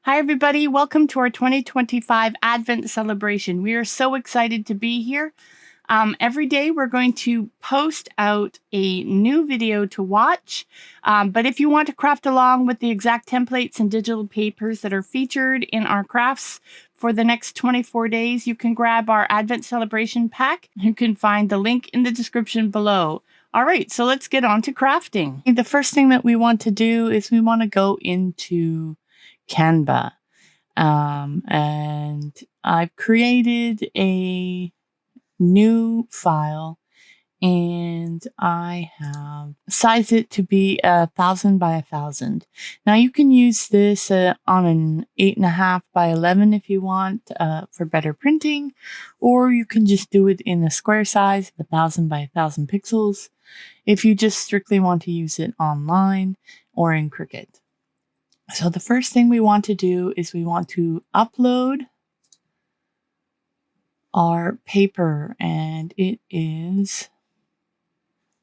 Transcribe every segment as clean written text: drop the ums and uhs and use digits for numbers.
Hi, everybody. Welcome to our 2025 Advent celebration. We are so excited to be here. Every day we're going to post out a new video to watch. But if you want to craft along with the exact templates and digital papers that are featured in our crafts for the next 24 days, you can grab our Advent celebration pack. You can find the link in the description below. All right, so let's get on to crafting. The first thing that we want to do is we want to go into Canva. And I've created a new file and I have sized it to be 1,000 by 1,000. Now you can use this on an 8.5 by 11 if you want for better printing, or you can just do it in a square size of 1,000 by 1,000 pixels if you just strictly want to use it online or in Cricut. So the first thing we want to do is we want to upload our paper, and it is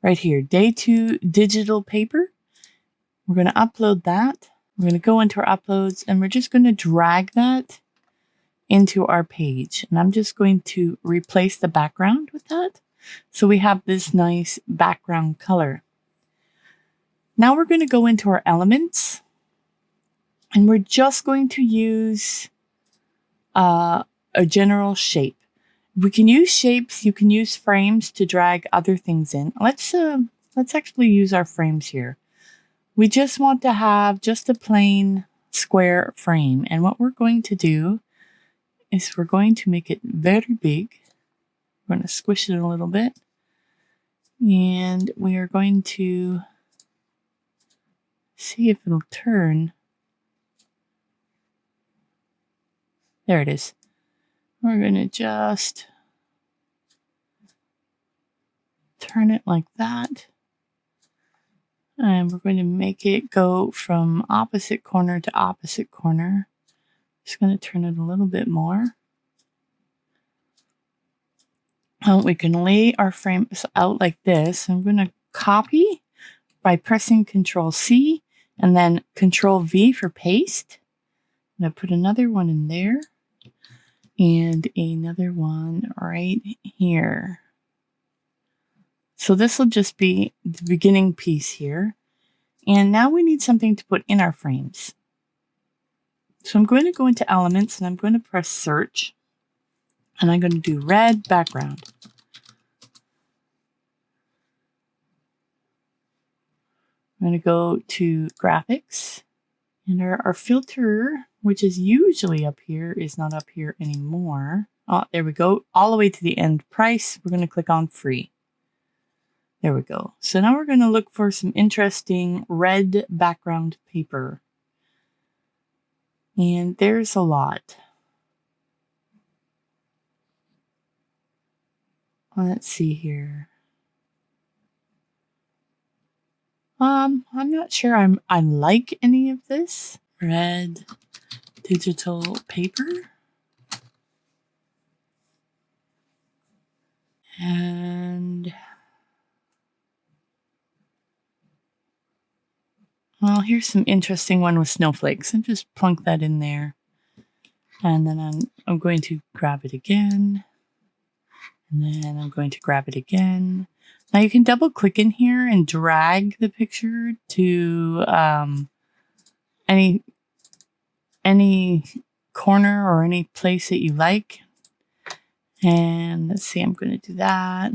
right here, Day 2 digital paper. We're going to upload that. We're going to go into our uploads and we're just going to drag that into our page. And I'm just going to replace the background with that. So we have this nice background color. Now we're going to go into our elements. And we're just going to use a general shape. We can use shapes. You can use frames to drag other things in. Let's actually use our frames here. We just want to have just a plain square frame. And what we're going to do is we're going to make it very big. We're going to squish it a little bit. And we are going to see if it'll turn. There it is. We're going to just turn it like that. And we're going to make it go from opposite corner to opposite corner. Just going to turn it a little bit more. We can lay our frames out like this. I'm going to copy by pressing Control-C and then Control-V for paste. I'm going to put another one in there. And another one right here. So this will just be the beginning piece here. And now we need something to put in our frames. So I'm going to go into Elements and I'm going to press Search. And I'm going to do red background. I'm going to go to Graphics. And our filter, which is usually up here, is not up here anymore. Oh, there we go. All the way to the end price. We're going to click on free. There we go. So now we're going to look for some interesting red background paper. And there's a lot. Let's see here. I'm not sure I like any of this. Red digital paper. And well, here's some interesting one with snowflakes. And just plunk that in there. And then I'm going to grab it again. And then I'm going to grab it again. Now you can double click in here and drag the picture to any corner or any place that you like. And let's see, I'm going to do that.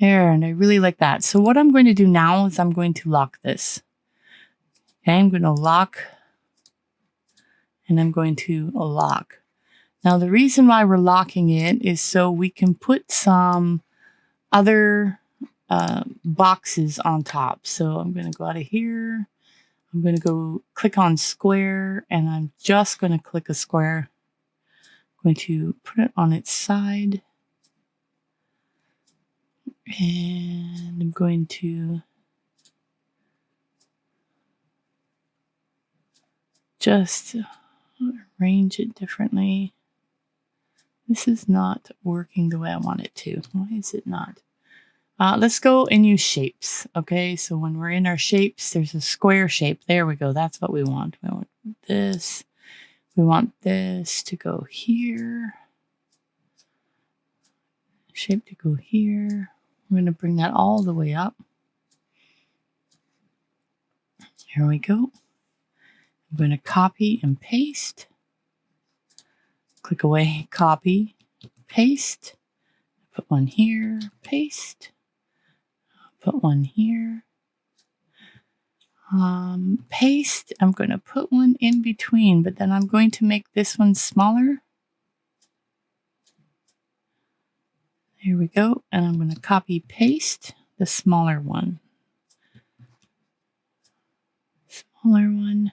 There, and I really like that. So what I'm going to do now is I'm going to lock this. Okay, I'm going to lock. And I'm going to lock. Now the reason why we're locking it is so we can put some other boxes on top. So I'm going to go out of here. I'm going to go click on square and I'm just going to click a square. I'm going to put it on its side. And I'm going to just arrange it differently. This is not working the way I want it to. Why is it not? Let's go and use shapes. Okay, so when we're in our shapes, there's a square shape. There we go. That's what we want. We want this. We want this to go here. Shape to go here. We're going to bring that all the way up. Here we go. I'm going to copy and paste. Click away, copy, paste. Put one here, paste. Put one here. Paste. I'm going to put one in between, but then I'm going to make this one smaller. Here we go. And I'm going to copy, paste the smaller one. Smaller one.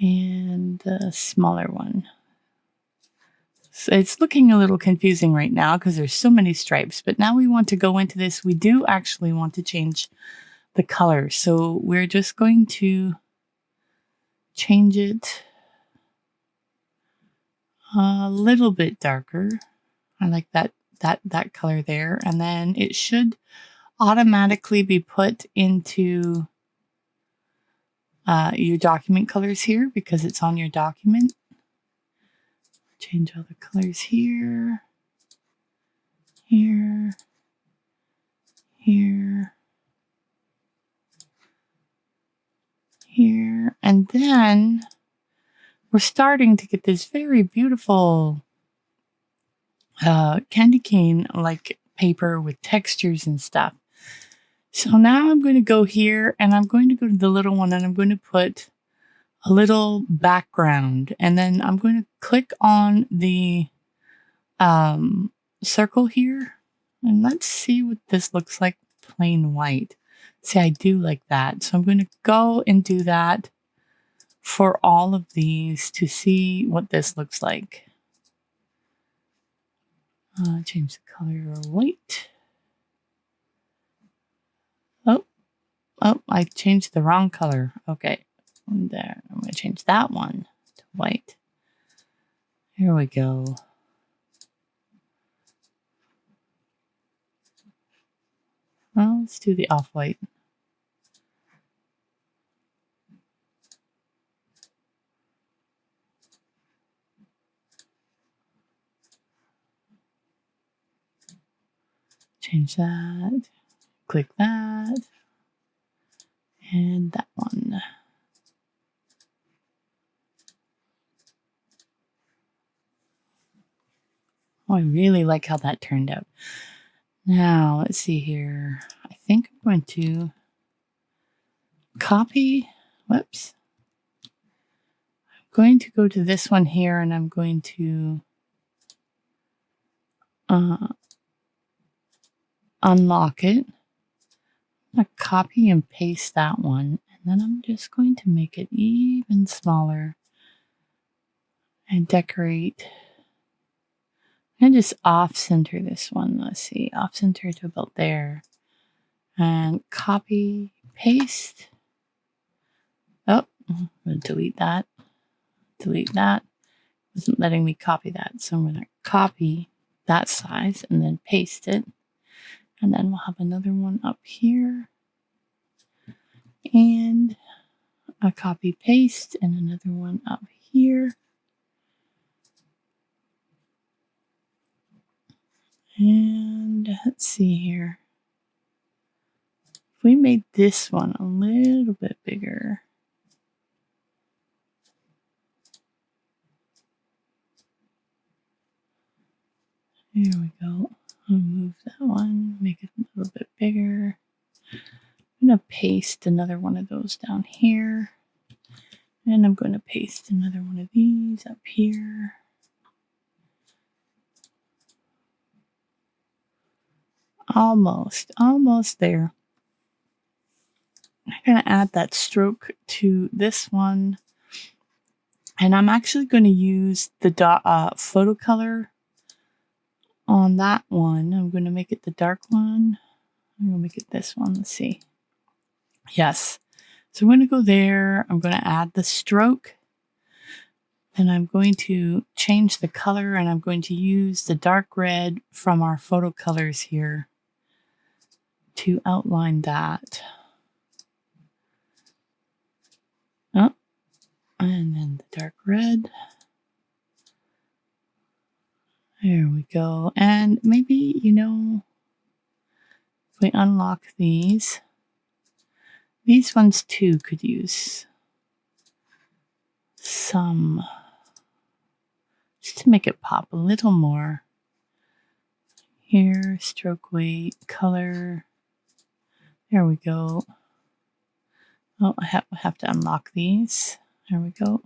And the smaller one. So it's looking a little confusing right now because there's so many stripes, but now we want to go into this. We do actually want to change the color. So we're just going to change it a little bit darker. I like that color there. And then it should automatically be put into your document colors here because it's on your document. Change all the colors here, here, here, here. And then we're starting to get this very beautiful candy cane like paper with textures and stuff. So now I'm going to go here and I'm going to go to the little one and I'm going to put a little background. And then I'm going to click on the circle here. And let's see what this looks like plain white. See, I do like that. So I'm going to go and do that for all of these to see what this looks like. Change the color white. Oh, I changed the wrong color. Okay, there. I'm going to change that one to white. Here we go. Well, let's do the off-white. Change that. Click that. And that one. Oh, I really like how that turned out. Now, let's see here. I think I'm going to copy. Whoops. I'm going to go to this one here and I'm going to unlock it. I'm going to copy and paste that one. And then I'm just going to make it even smaller and decorate. And just off-center this one. Let's see, off-center to about there. And copy, paste. Oh, I'm going to delete that. Delete that. It wasn't letting me copy that. So I'm going to copy that size and then paste it. And then we'll have another one up here. And a copy, paste, and another one up here. And let's see here. If we made this one a little bit bigger. Here we go. I'll move that one, make it a little bit bigger. I'm going to paste another one of those down here. And I'm going to paste another one of these up here. Almost there. I'm going to add that stroke to this one. And I'm actually going to use the photo color on that one. I'm going to make it the dark one. I'm going to make it this one. Let's see. Yes. So I'm going to go there. I'm going to add the stroke. Then I'm going to change the color and I'm going to use the dark red from our photo colors here. to outline that. Oh, and then the dark red. There we go. And maybe, you know, if we unlock these ones too could use some, just to make it pop a little more. Here, stroke weight, color. There we go. Oh, I have to unlock these. There we go.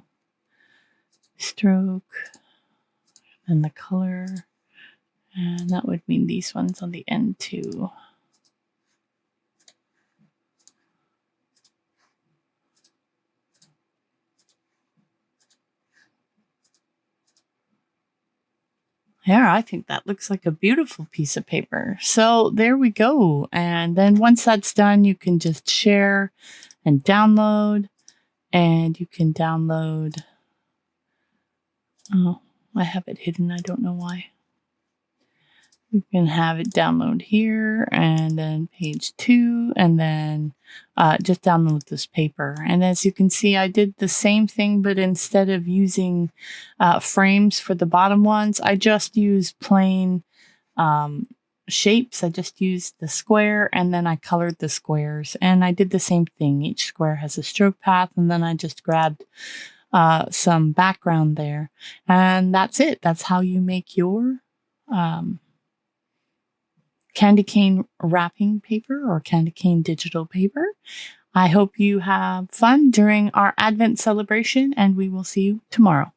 Stroke, and the color. And that would mean these ones on the end too. Yeah, I think that looks like a beautiful piece of paper. So there we go. And then once that's done, you can just share and download. And you can download. Oh, I have it hidden. I don't know why. You can have it download here and then page 2 and then just download this paper. And as you can see, I did the same thing, but instead of using frames for the bottom ones, I just used plain shapes. I just used the square and then I colored the squares. And I did the same thing. Each square has a stroke path and then I just grabbed some background there. And that's it. That's how you make your candy cane wrapping paper or candy cane digital paper. I hope you have fun during our Advent celebration and we will see you tomorrow.